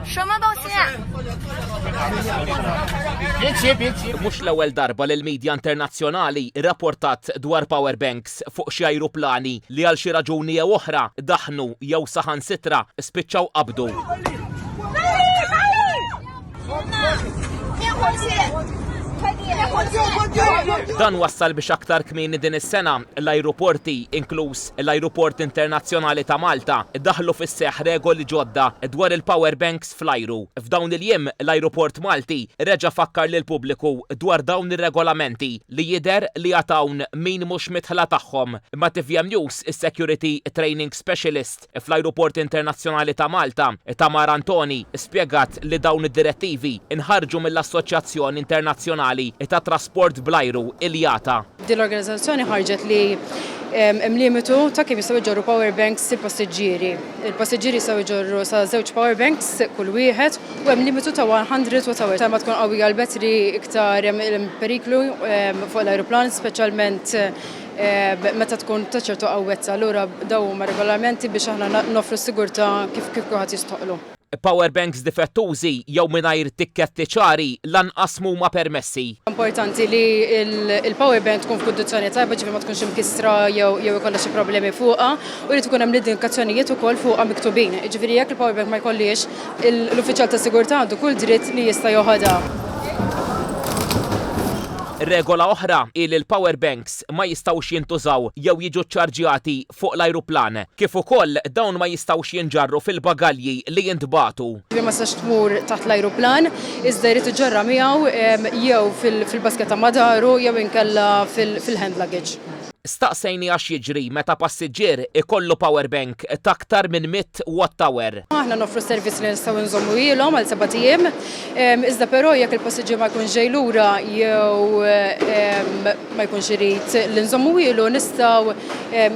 什么东西？ Mhux l-ewwel darba li l-medja internazzjonali rrapportat dwar powerbanks fuq xi ajruplani li għal xi raġuni jew oħra daħnu jew saħansitra spiċċaw qabdu. Dan wassal biex aktar kmieni din is-sena l-ajruporti, inkluż l-Ajruport Internazzjonali ta' Malta, daħlu fis-seħħ regoli ġodda dwar il-powerbanks fl-ajru. F'dawn il-jiem l-Ajruport Malti reġa' fakkar lil pubbliku dwar dawn ir-regolamenti li jidher li jatawn min mhux mitħla tagħhom. Ma' TVM News is-Security Training Specialist fl-Ajruport Internazzjonali ta' Malta, Tamar Antoni, spjegat li dawn id-direttivi inħarġu mill-Assoċjazzjoni Internazzjonali ta' Trasport bl-ajru il-IATA. Din l-organizzazzjoni ħarġet li hemm limitu ta' kif jistgħu jġorru powerbanks il-passiġġieri. Il-passiġġieri jistgħu jġorru sa' żewġ powerbanks kull wieħed u hemm limitu ta' 100 watt-hour. Ta' ma tkun qawwija l-bettri iktar periklu fuq l-ajruplan, speċjalment meta tkun ta' ċertu qawwezza. Allura dawn huma regolamenti biex aħna noffru s-sigurtà kif kulħadd jistoqlu. Powerbanks difettużi jew mingħajr tikketti ċari lanqas huma permessi. Importanti li il-powerbank tkun f'kundizzjoni tajba ġifieri ma tkunx imkissra jew ikollha xi problemi fuqha u li tkun hemm l-indikazzjonijiet ukoll fuqha miktubin. Ġifieri jekk il-powerbank ma jkollix l-uffiċjal ta' sigurtà għandu kull dritt li jista' joħodha. Regola oħra il powerbanks ma jistawx jintużaw jew jiġu ċarġjati fuq l-ajruplan, kif ukoll dawn ma jistawx jinġarru fil-bagalji li jintbagħtu. Ma sax tmur taħt l-ajruplan, iżda jrid iġġarra miegħu jew fil-basketta madaru jew inkella fil-hand luggage. Staqsejni għax jiġri meta passiġġier ikollu powerbank ta' aktar minn 100 watt-hour. Aħna noffru servizz li nistgħu nżommu ilhom għal 7 ijiem, iżda però jekk il-passiġġier ma jkunx ġej lura jew ma jkunx irid li nżommu ilu nistgħu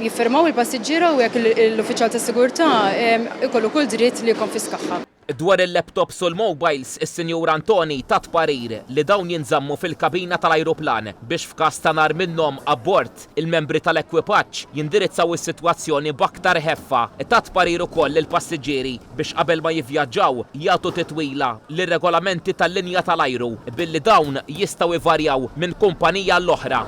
jiffirmaw il-passiġġiera u jekk l-uffiċjal tas-sigurtà ikollu kull dritt li jkonfiskaħħa. Dwar il-laptops u l-mobiles, is-Sinjur Antoni tat parir li dawn jinżammu fil-kabina tal-ajruplan biex f'każ ta' nar minnhom abbord il-membri tal-ekwipaġġ jindirizzaw is-sitwazzjoni b'aktar ħeffa. Tat parir ukoll il-passiġġieri biex qabel ma jivvjaġġaw jagħtu titwila lir-regolamenti tal-linja tal-ajru billi dawn jistgħu ivarjaw minn kumpanija l-oħra.